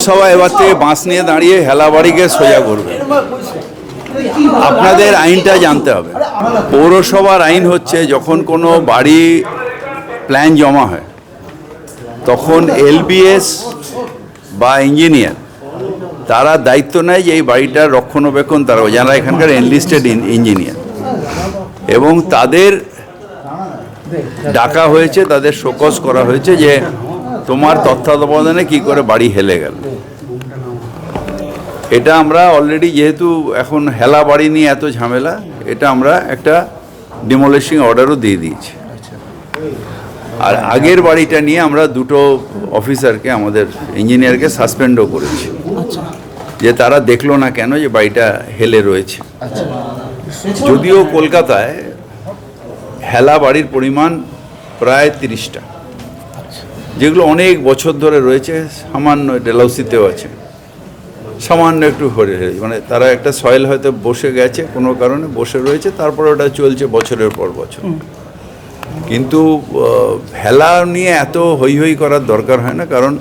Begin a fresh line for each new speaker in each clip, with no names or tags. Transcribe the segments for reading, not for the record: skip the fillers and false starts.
পৌরসভা এবার থেকে বাঁশ নিয়ে দাঁড়িয়ে হেলাবাড়িকে সোজা করবে। আপনাদের আইনটা জানতে হবে। পৌরসভার আইন হচ্ছে যখন কোনো বাড়ি প্ল্যান জমা হয় তখন এলবিএস বা ইঞ্জিনিয়ার তারা দায়িত্ব নেয় যে এই বাড়িটার রক্ষণাবেক্ষণ তারা, যারা এখানকার এনলিস্টেড ইঞ্জিনিয়ার, এবং তাদের ডাকা হয়েছে, তাদের শোকজ করা হয়েছে যে তোমার তত্ত্বাবধানে কি করে বাড়ি হেলে গেল। এটা আমরা অলরেডি, যেহেতু এখন হেলা বাড়ি নিয়ে এত ঝামেলা, এটা আমরা একটা ডিমোলিশিং অর্ডারও দিয়ে দিয়েছি। আর আগের বাড়িটা নিয়ে আমরা দুটো অফিসারকে, আমাদের ইঞ্জিনিয়ারকে সাসপেন্ডও করেছি, যে তারা দেখলো না কেন যে বাড়িটা হেলে রয়েছে। যদিও কলকাতায় হেলা বাড়ির পরিমাণ প্রায় 30টা, যেগুলো অনেক বছর ধরে রয়েছে, সামান্য ডেলাউসিতেও আছে, সামান্য একটু মানে তারা একটা সয়েল হয়তো বসে গেছে, কোনো কারণে বসে রয়েছে, তারপরে ওটা চলছে বছরের পর বছর। কিন্তু হেলা নিয়ে এত হই হই করার দরকার হয় না, কারণ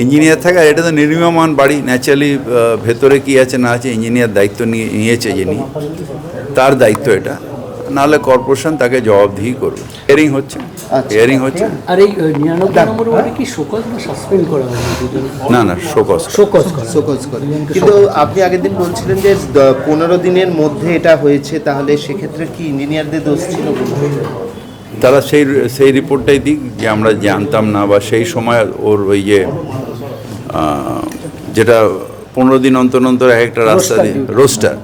ইঞ্জিনিয়ার থাকে। আর এটা তো নির্মীয়মান বাড়ি, ন্যাচারালি ভেতরে কী আছে না আছে ইঞ্জিনিয়ার দায়িত্ব নিয়েছে, যিনি তার দায়িত্ব এটা, নাহলে কর্পোরেশন তাকে জবাবদিহি করবে। হিয়ারিং হচ্ছে, হিয়ারিং হচ্ছে।
আর এই 99 নম্বর ওয়ার্ডে কি শোকজ না সাসপেন্ড করা হবে?
না না, শোকজ
করে। কিন্তু আপনি আগের দিন বলছিলেন যে 15 দিনের মধ্যে এটা হয়েছে, তাহলে সেক্ষেত্রে কি ইঞ্জিনিয়ারদের দোষ ছিল?
তারা সেই রিপোর্টটাই দিক যে আমরা জানতাম না, বা সেই সময় ওর ওই যে যেটা 15 দিন অন্তর অন্তর একটা রাস্তা দিয়ে রোস্টার,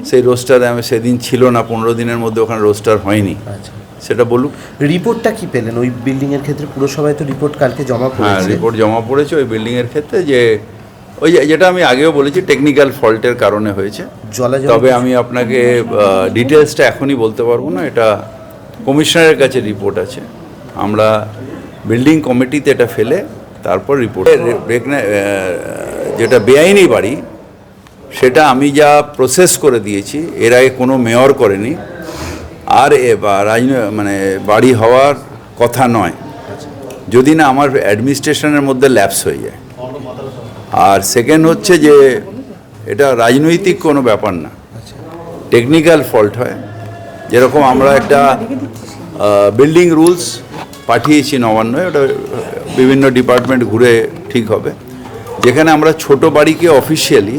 সেই রোস্টারে আমি সেদিন ছিল না, 15 দিনের মধ্যে ওখানে রোস্টার হয়নি, সেটা বলুক।
রিপোর্টটা কি পেলেন ওই বিল্ডিংয়ের ক্ষেত্রে? পুরসভায় তো রিপোর্ট কালকে জমা পড়েছে।
হ্যাঁ, রিপোর্ট জমা পড়েছে ওই বিল্ডিংয়ের ক্ষেত্রে, যে ওই যেটা আমি আগেও বলেছি টেকনিক্যাল ফল্টের কারণে হয়েছে। তবে আমি আপনাকে ডিটেলসটা এখনই বলতে পারবো না, এটা কমিশনারের কাছে রিপোর্ট আছে, আমরা বিল্ডিং কমিটিতে এটা ফেলে তারপর রিপোর্ট। যেটা বেআইনি বাড়ি, সেটা আমি যা প্রসেস করে দিয়েছি, এর আগে কোনো মেয়র করেনি, আর মানে বাড়ি হওয়ার কথা নয়, যদি না আমার অ্যাডমিনিস্ট্রেশনের মধ্যে ল্যাপস হয়ে যায়। আর সেকেন্ড হচ্ছে যে এটা রাজনৈতিক কোনো ব্যাপার না, টেকনিক্যাল ফল্ট হয়। যেরকম আমরা একটা বিল্ডিং রুলস পাঠিয়েছি নবান্নয়, ওটা বিভিন্ন ডিপার্টমেন্ট ঘুরে ঠিক হবে, যেখানে আমরা ছোট বাড়িকে অফিসিয়ালি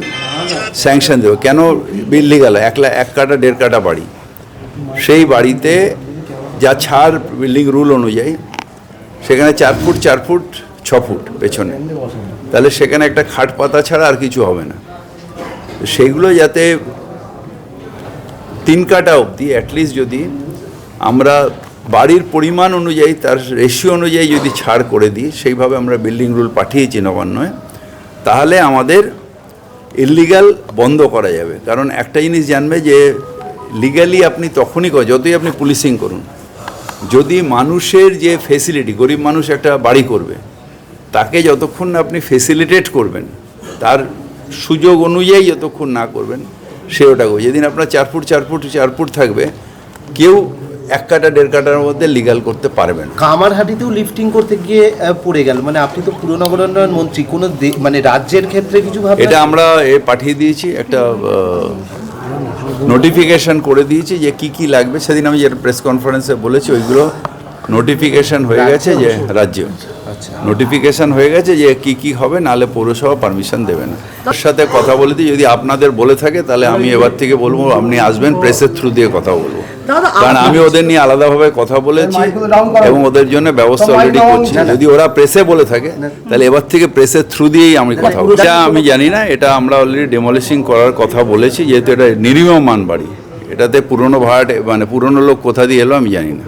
স্যাংশন দেবো। কেন ইলিগাল 1 কাঠা 1.5 কাঠা বাড়ি, সেই বাড়িতে যা ছাড় বিল্ডিং রুল অনুযায়ী, সেখানে 4 ফুট 4 ফুট 6 ফুট পেছনে, তাহলে সেখানে একটা খাট পাতা ছাড়া আর কিছু হবে না। সেইগুলো যাতে 3 কাঠা অবধি অ্যাটলিস্ট, যদি আমরা বাড়ির পরিমাণ অনুযায়ী, তার রেশিও অনুযায়ী যদি ছাড় করে দিই, সেইভাবে আমরা বিল্ডিং রুল পাঠিয়েছি নবান্নয়, তাহলে আমাদের ইলিগাল বন্ধ করা যাবে। কারণ একটা জিনিস জানবে যে লিগালি আপনি তখনই যতই আপনি পুলিশিং করুন, যদি মানুষের যে ফেসিলিটি, গরিব মানুষ একটা বাড়ি করবে, তাকে যতক্ষণ না আপনি ফেসিলিটেট করবেন, তার সুযোগ অনুযায়ী যতক্ষণ না করবেন, সে ওটা করবে। যেদিন আপনার 4 ফুট 4 ফুট 4 ফুট থাকবে, কেউ 1 কাঠা 1.5 কাঠার মধ্যে লিগাল করতে পারবেন।
কামারহাটিতেও লিফটিং করতে গিয়ে পড়ে গেল, মানে আপনি তো পুর নগর উন্নয়ন মন্ত্রী, কোনো মানে রাজ্যের ক্ষেত্রে কিছু ভাবে?
এটা আমরা পাঠিয়ে দিয়েছি, একটা নোটিফিকেশন করে দিয়েছি যে কি লাগবে। সেদিন আমি যেটা প্রেস কনফারেন্সে বলেছি, ওইগুলো নোটিফিকেশন হয়ে গেছে, যে রাজ্য নোটিফিকেশন হয়ে গেছে যে কি হবে, নাহলে পৌরসভা পারমিশন দেবে না। তার সাথে কথা বলে দিই, যদি আপনাদের বলে থাকে তাহলে আমি এবার থেকে বলবো আপনি আসবেন, প্রেসের থ্রু দিয়ে কথা বলবো, কারণ আমি ওদের নিয়ে আলাদাভাবে কথা বলেছি এবং ওদের জন্য ব্যবস্থা অলরেডি করছি। যদি ওরা প্রেসে বলে থাকে তাহলে এবার থেকে প্রেসের থ্রু দিয়েই আমি কথা বলছি। এটা আমি জানি না, এটা আমরা অলরেডি ডেমলিশিং করার কথা বলেছি, যেহেতু এটা নির্মীয়মান বাড়ি, এটাতে পুরনো ভাড়াটে মানে পুরনো লোক কোথা দিয়ে এলো আমি জানি না।